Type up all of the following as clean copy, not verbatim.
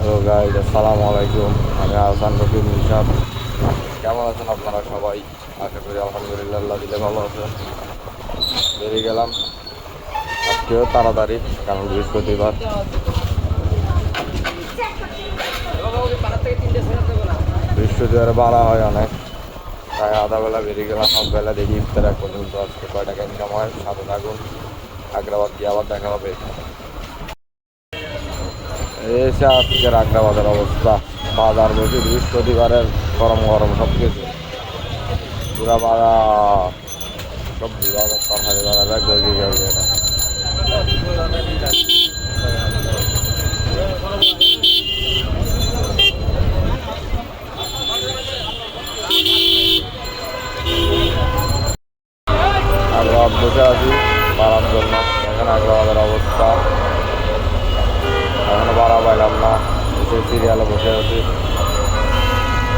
Hello guys, আসসালামু আলাইকুম। আমি আহসান রফিক নিশাদ। কেমন আছেন আপনারা সবাই? আশা করি আলহামদুলিল্লাহ, আল্লাহ দিলে ভালো আছেন। বেরিয়ে গেলাম আজকেও তাড়াতাড়ি, কারণ বৃহস্পতিবার। বৃহস্পতিবারে বাড়া হয় অনেক, তাই আধা বেলা বেরিয়ে গেলাম। হাফ বেলা দেখি ইফতার এক পর্যন্ত আজকে কয় টাকা ইনকাম হয়। সাথে থাকুন, আগ্রাবাদ গিয়ে আবার দেখা হবে। এসে আজকের আগ্রাবাদের অবস্থা, বাজার বসে বৃহস্পতিবারের গরম গরম সব কিছু পুরা বাজার, সবজি বাজার, তরকারি বাজার, এক জায়গায় যাবে এটা। আগ্রাবাদ বসে আছি বাড়ার জন্য। এখন আগ্রাবাদের অবস্থা, এখনো ভাড়া পাইলাম না। এসে সিরিয়ালে বসে আছি,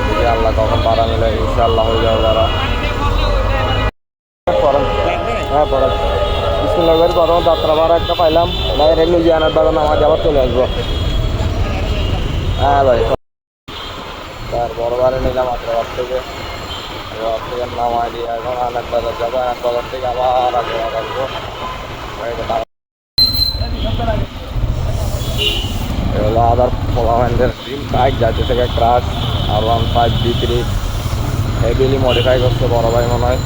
দেখি আল্লাহ কখন ভাড়া মিলে। ইনশাআল্লাহ হয়ে যাবে ভাড়া। হ্যাঁ পড়েন, বিসমিল্লাহ করে প্রথম যাত্রা ভাড়া একটা পাইলাম। ডাইরেক্ট লুধিয়ানার বাগান নামাজ আবার চলে আসবো। হ্যাঁ ভাই, তার বড় বারে নিলাম আগ্রাবাদ থেকে। আগ্রাবাদ থেকে নামাই দিয়ে এখন আনার বাজার যাবো। আনার বাজার থেকে আবার আগ্রাবাদ আসবো। এগুলো আদার পোলামেন্টের ড্রিম বাইক, যাচ্ছে থেকে ক্রাশ R15D3 হেভিলি মডিফাই করছে বড় ভাই মনে হয়।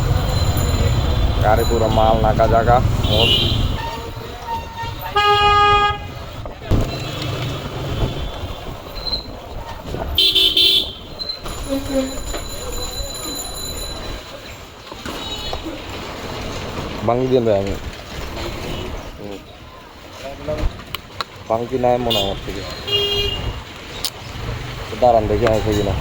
গাড়ি পুরো মাল নাকা জায়গা মোট। ভাঙি দিন ভাই, আমি ভাঙতি নাই মনে হয় আমার থেকে। দাঁড়ান দেখে আছে কিনা।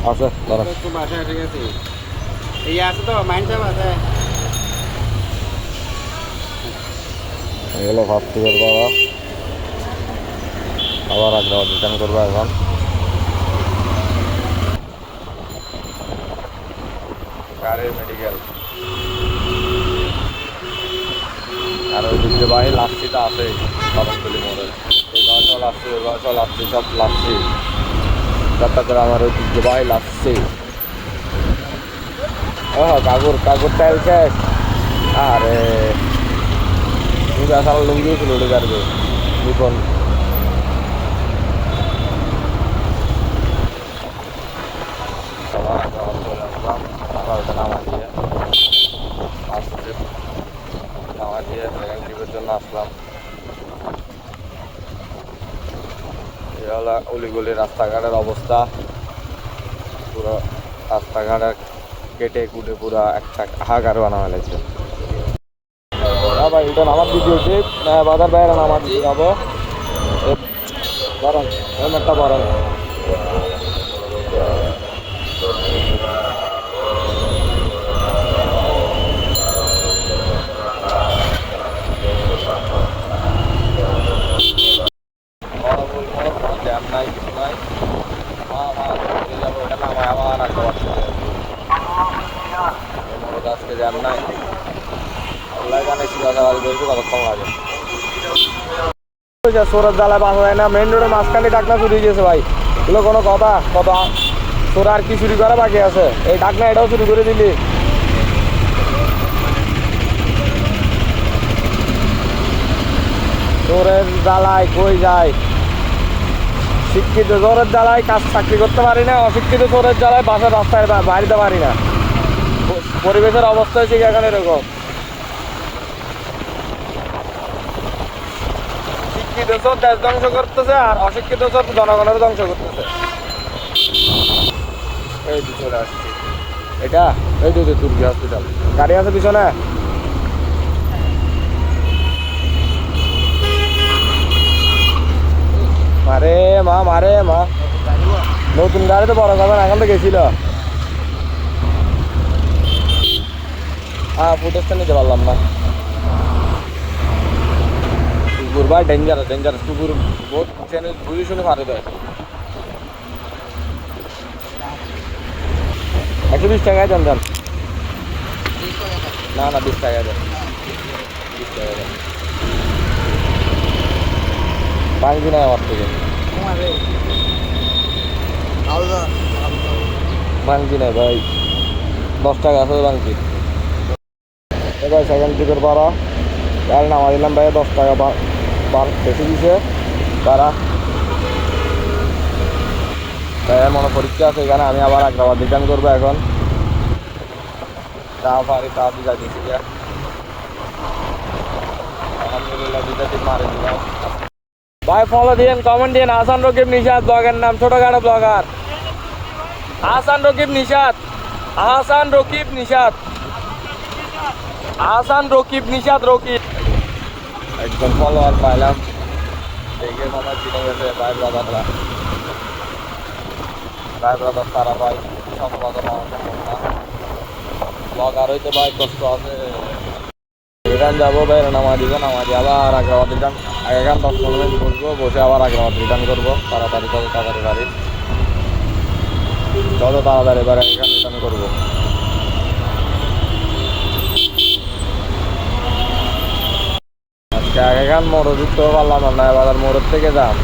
আছে দাঁড়ান, এগুলো ভাবতে পারবো আবার আগ্রাবাদ রিটার্ন করবো এখন। গাড়ির মেডিকেল আর ঐতিহ্যবাহী লাচ্ছিটা আছে কদমতলি মোড়ে। এই গাছও লাচ্ছি, ওই গাছও লাচ্ছি, সব লাচ্ছি। চট্টগ্রামের ঐতিহ্যবাহী লাচ্ছি। ও কাকুর কাকুর তেল শেষ। আরে তুমি বেসাল লুঙ্গিও ছিল ওটা গাড়বে নিপন। নামা দিয়ে আসছে, নামা দিয়ে সেকেন্ড ট্রিপের জন্য আসলাম। এই হলো অলিগলির রাস্তাঘাটের অবস্থা। পুরো রাস্তাঘাটের কেটে কুটে পুরো একটা হাহাকার বানানো লাগছে। হ্যাঁ ভাই, এটা নামার দিতে হচ্ছে, বাজার বাইরে নামার দিতে যাবো। বরং হেলমেটটা বরং জ্যাম নাই, কিছু নাই। যাবো এটা নামায় আবার আগ্রাবাদ চলে যাবো। আজকে জ্যাম নাই, আল্লাহ জানে সিরাজাবাদ বলছি কতক্ষণ লাগে। সোরার জ্বালায় বাঁচা যায় না। মেন রোডের মাঝখানে ডাকনা চুরি গেছে ভাই, এগুলো কোনো কথা? কত সোরা আর কি চুরি করা বাকি আছে? এই ডাকনা এটাও চুরি করে দিলি। চোরের জ্বালায় কই যায়? শিক্ষিত চোরের জ্বালায় কাজ চাকরি করতে পারি না, অশিক্ষিত চোরের জ্বালায় বাসার রাস্তায় বাড়িতে পারি না। পরিবেশের অবস্থা হচ্ছে এখন এরকম। শিক্ষিত চোর দেশ ধ্বংস করতেছে, আর অশিক্ষিত চোর জনগণের ধ্বংস করতেছে। এই তো চলে আসছি, এটা এই তো তুর্কি হসপিটাল। গাড়ি আছে পিছনে। মারে মা, মারে মা। নতুন গাড়ি তো বড় কথা না, এখন তো গেছিল। হ্যাঁ, ফুটেজটা নিতে পারলাম না। কুকুর ভাই ডেঞ্জারাস, ডেঞ্জারাস কুকুর। বহুত চেনে বুঝে শুনে মারে দেয়। 120 টাকায় দেন দেন। না না 20 টাকায় দেন। ভাঙছি না আমার থেকে ভাঙছি না ভাই 10 টাকা আছে ভাঙছি ভাই সেকেন্ড ট্রিপের ভাড়া গাড়ি নামা দিলাম ভাই 10 টাকা বেশি দিছে তারা তাই মনে পরীক্ষা আছে এখানে আমি আবার আগ্রাবাদ রিটার্ন করবো এখন তা পারি তা দিঘা দিচ্ছি আলহামদুলিল্লাহ দুইটা টিপ মারে দিলাম ভাই ফলো দিন কমেন্ট দিন আহসান রকিব নিশাদ ব্লগের নাম ছোটখাটো ব্লগার আহসান রকিব নিশাদ আহসান রকিব নিশাদ আহসান রকিব নিশাদ রকিব একজন ফলোয়ার পাইলাম দেখে মনে চিনে গেছে ভাই ব্রাদাররা ভাই ব্রাদার তারা ভাই সম্পাদন ব্লগার হইতে ভাই কষ্ট আছে রিটার্ন যাবো ভাই নামা দিব নামাজি আবার আগ্রাবাদ রিটার্ন আগেখান 10-15 মিনিট বসবো বসে আবার আগ্রাবাদ রিটার্ন করবো তাড়াতাড়ি বাড়ি যত তাড়াতাড়ি এবার আগেখান রিটার্ন করবো আজকে আগেখান মোড় দিতে পারলাম না এবার মোড়ের থেকে যাম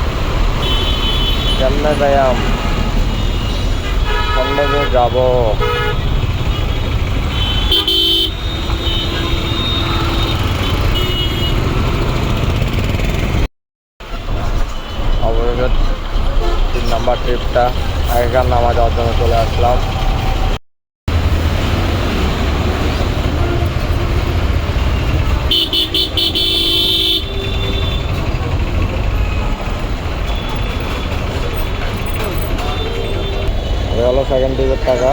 কেমনে যাইয়াম সামনে যে যাবো অবশ্যই 3 নম্বর ট্রিপটা আগেকার নামা যাওয়ার জন্য চলে আসলাম হলো সেকেন্ড ট্রিপের টাকা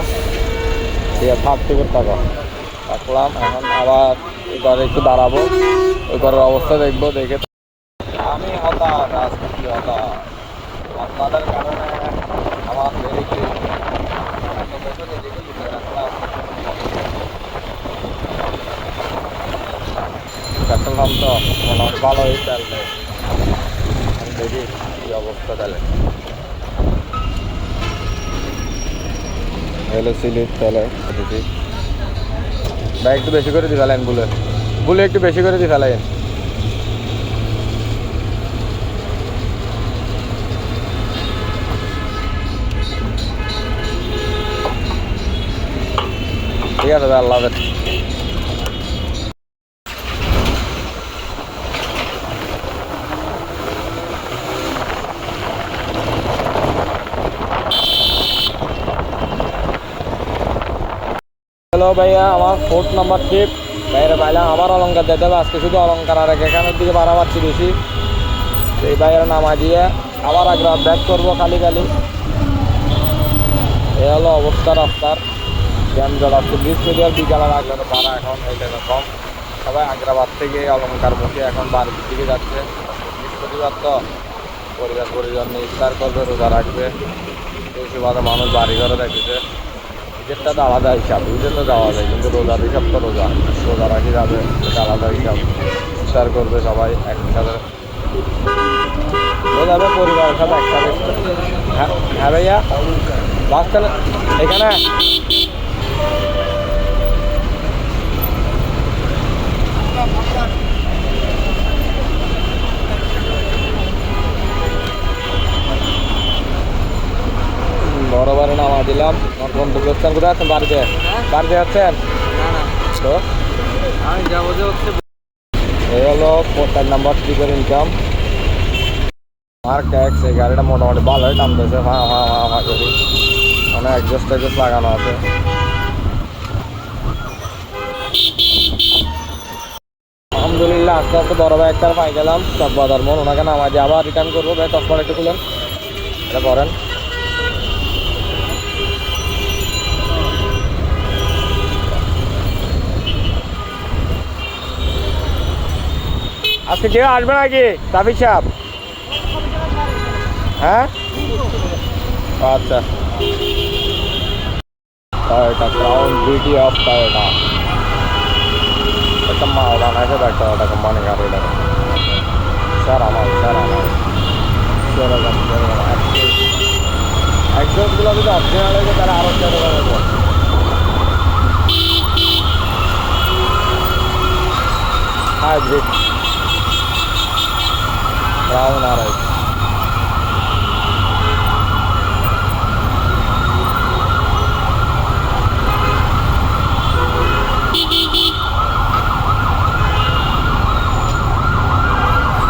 থার্ড ট্রিপের টাকা রাখলাম এখন আবার ওই ঘরে একটু দাঁড়াবো ওই ঘরের অবস্থা দেখবো দেখে আমি হতাশ আজকে কি হতাশ আপনাদের কারণে আমার বেরিয়ে পেট্রোল পাম্প তো মোটামুটি ভালোই চলবে দেখি কি অবস্থা তাহলে হলো সিলিপ তাহলে দেখি ভাই একটু বেশি করে দি ফেলেন বুলে একটু বেশি করে দি ফেলেন ঠিক আছে ভাই আল্লাহ হাফেজ হ্যালো ভাইয়া আমার 4th নাম্বার ট্রিপ ভাইয়েরা পাইলাম আবার অলঙ্কার দিতে হবে আজকে শুধু অলঙ্কার আর এখানের দিকে ভাড়া পাচ্ছি বেশি এই ভাইয়েরা নামা দিয়ে আবার আগ্রাবাদ ব্যাক করবো খালি এই হলো অবস্থা রাস্তার জ্যামজট আজকে বৃহস্পতিবার বিকালের আগ্রাবাদ ভাড়া এখন এই টাকা কম সবাই আগ্রাবাদ থেকে অলঙ্কার মুখে এখন বাড়ির দিকে যাচ্ছে বৃহস্পতিবার তো পরিজন নিয়ে ইফতার করবে রোজা রাখবে এই সুবাদে মানুষ বাড়ি ঘরে দেখেছে ঈদেরটা তো আলাদা হিসাব ঈদের তো যাওয়া যায় কিন্তু রোজার হিসাব তো রোজা রাখি যাবে এটা আলাদা হিসাব ইফতার করবে সবাই একসাথে যাবে পরিবারের সাথে একসাথে হ্যাঁ ভাইয়া বাস তাহলে এখানে বড়বারে নামা দিলাম আমার গন্তব্যস্থান কোথায় আছেন বাড়িতে আছেন তো আমি যাবো যে হচ্ছে এই হলো 4 নাম্বার ট্রিপের ইনকাম আমার ট্যাক্স এই গাড়িটা মোটামুটি ভালোই টানতেছে হা করি মানে অ্যাডজাস্ট লাগানো আছে আলহামদুলিল্লাহ আস্তে আস্তে বড় ভাই একটা পাই গেলাম চকবাজার মন ওনাকে নামা দিয়ে আবার রিটার্ন করবো ভাই চশমা একটু খুলেন এটা করেন আজকে কেউ আসবে নাকি ট্রাফিক সাহেব হ্যাঁ আচ্ছা Toyota crown beauty of Toyota একটা মা বানাইছে একটা ওটা কোম্পানি গাড়ি এটা সারা মাল একজনগুলো যদি অরিজিনাল হয়েছে তারা আরো হাইব্রিড ব্রাউন আড়াই।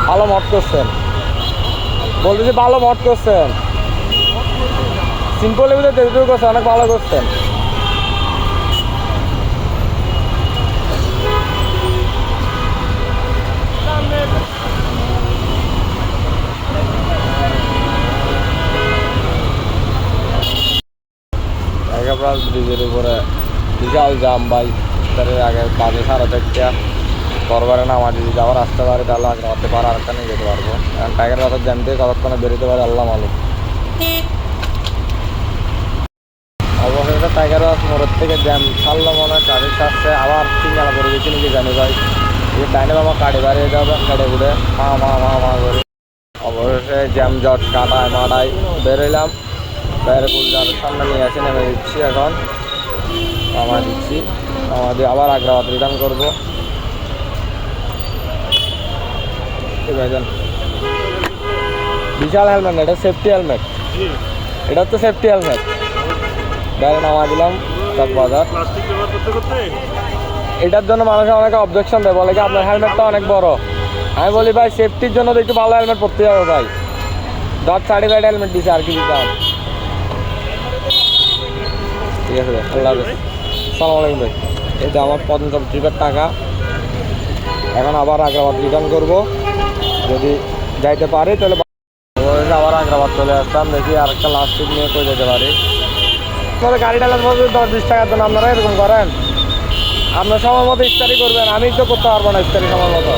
ভালো মট করছেন, বলতেছি ভালো মট করছেন, সিম্পল এগুলো যেটুকু করছেন অনেক ভালো করছেন। ব্রিজের উপরে বিশাল জাম ভাই, তার আগে বাজে 4:30 করবারে নামা যদি যাওয়ার আসতে পারে তাহলে আগে করতে পারে, আরেকটা নিয়ে যেতে পারবো। কারণ টাইগার বাজার জ্যাম থেকে কতক্ষণে বেরোতে পারে আল্লাহ মালুম। অবশেষে টাইগার বাস মোড়ের থেকে জ্যাম ছাড়লো মনে হয়, ট্রাফিক আসছে আবার সিঙ্গালা করে গেছি নাকি জানি ভাই। এই টাইনে বাবা কাটে বাড়িয়ে যাবে, কাটে ঘুরে মা মা মা মা করে। অবশেষে জ্যাম জট কাটায় মাটায় বেরোলাম, বাইরে গুলজারের সামনে নিয়ে আসে নেমে দিচ্ছি। এখন নামা দিচ্ছি, নামা দিয়ে আবার আগ্রাবাদ রিটার্ন করবো। বিশাল হেলমেট, এটা সেফটি হেলমেট, এটা তো সেফটি হেলমেট। গাড়ি নামা দিলাম চকবাজার। এটার জন্য মানুষ অনেকে অবজেকশন দেয়, বলে কি আপনার হেলমেটটা অনেক বড়। আমি বলি ভাই সেফটির জন্য তো একটু ভালো হেলমেট পরতে হবে ভাই। ডট সার্টিফাইড হেলমেট দিছে আর কি দিতাম। ঠিক আছে, আল্লাহ হাফেজ, আসসালামু আলাইকুম ভাই। এটা আমার 50 ট্রিপের টাকা। এখন আবার আগ্রাবাদ রিটার্ন করবো, যদি যাইতে পারি তাহলে আবার আগ্রাবাদ চলে আসতাম। দেখি আর একটা লাস্ট ট্রিপ নিয়ে করে যেতে পারি। আপনাদের গাড়ি টালার মধ্যে 10-20 টাকার জন্য আপনারা এরকম করেন। আপনার সময় মতো ইফতারি করবেন, আমি তো করতে পারবো না ইফতারি সময় মতো।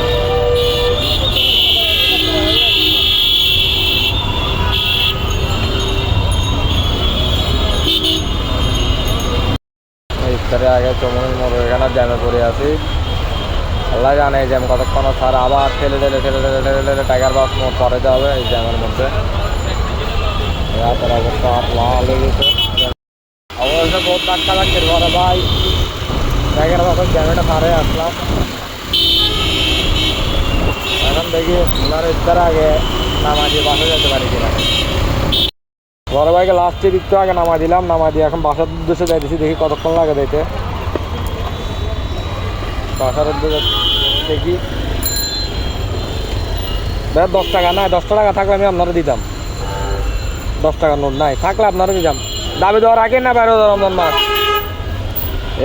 ইফতারের আগে চমনের মোড় এখানে জ্যামে পড়ে আছি। আল্লাহ জানে এই জ্যাম কতক্ষণ স্যার, আবার ঠেলে ঠেলে ঠেলে ঠেলে ঠেলে ঠেলে টাইগার বাস মোড় পরে যাবে এই জ্যামের মধ্যে। রাতের অবস্থা ভালো লেগেছে, অবস্থা বহুত ধাক্কা ধাক্কির ঘরে ভাই। টাইগার বাসের জ্যামেটা সারে আসলাম। এখন দেখি ওনার ইফতার আগে নামা দিয়ে বাসে যেতে পারি কিনা। বড় ভাইকে লাস্টে একটু আগে নামা দিলাম, নামা দিয়ে এখন বাসার উদ্দেশ্যে যাইতেছি। দেখি কতক্ষণ লাগে দিতে বাসার উদ্দেশ্যে। দেখি ভাই 10 টাকা নাই, 10 টাকা থাকলে আমি আপনারা দিতাম। 10 টাকার নোট নাই, থাকলে আপনারা দিতাম। দাবি দেওয়ার আগে না বাইরে রমজান মাস।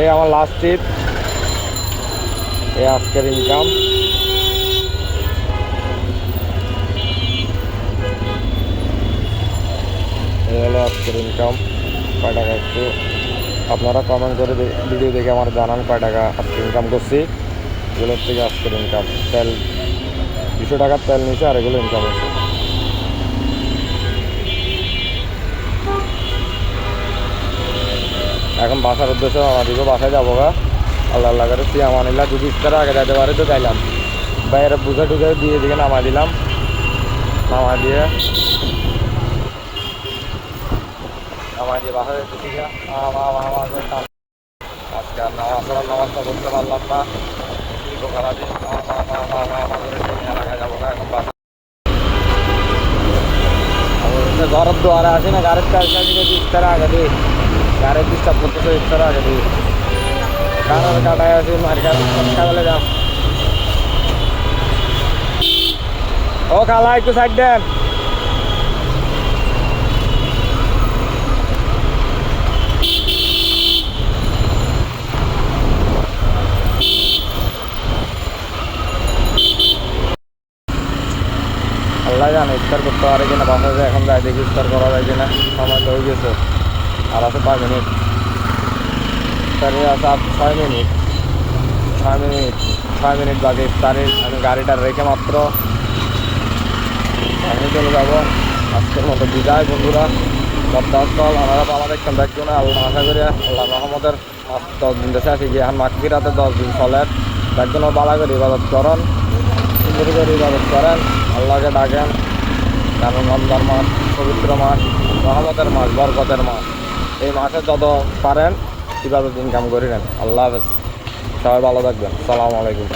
এই আমার লাস্ট ট্রিপ, এই আজকের ইনকাম। এই হলো আজকের ইনকাম। কয় টাকা একটু আপনারা কমেন্ট করে ভিডিও দেখে আমার জানান কয় টাকা আজকে ইনকাম করছি। এগুলোর থেকে আজকের ইনকাম তেল 200 টাকার তেল নিচে, আর এগুলো ইনকাম হচ্ছে। এখন বাসার উদ্দেশ্যে আমার দিকে বাসায় যাবো গা। আল্লাহ আল্লাহ করে সিয়ামানিল্লাহ, যদি ইফতার আগে যাইতে পারে তো চাইলাম। বাইরে বুঝে টুঝে দিয়ে দিকে নামা দিলাম, নামা দিয়ে বাসায় যেতেছি। আজকে আর নামাজটা করতে পারলাম না, খারাপই এলাকায় যাবো না। এখন ঘরের দোয়ারে আসি না, গাড়ির ইফতার আগে দিই, গাড়ির ডিস্টার্ব করতেছে ইফতার আগে দিই। কারণ কাটায় আসি মার্কেট খাবেলে যাম। ও খালা একটু সাইড দেন। আল্লাহ জানে ইফতার করতে পারে কিনা বাসায়। এখন যাই দেখি ইফতার করা যায় কিনা। সময় তো হয়ে গেছে, আর আছে 5 মিনিট। ইফতারে আছে আর 6 মিনিট, 6 মিনিট বাকি ইফতারে। আমি গাড়িটা রেখে মাত্র আমি চলে যাবো। আজকের মতো বিদায় বন্ধুরা। সপ্তাহস্থল আমরা তো আমাদের খেয়াল রাখবো না। আল্লাহ আশা করি আল্লাহ রহমতের 10 দিন দেশে আসি গিয়ে এখন মাগফিরাতে 10 দিন চলে। একজন বালা করে ইবাদত করেন, সুন্দর করে ইবাদত করেন, আল্লাহকে ডাকেন। কারণ রমজান মাস পবিত্র মাস, রহমতের মাস, বরকতের মাস। এই মাসে যত পারেন ইবাদত ইনকাম করে নেন। আল্লাহ হাফেজ, সবাই ভালো থাকবেন, আসসালামু আলাইকুম।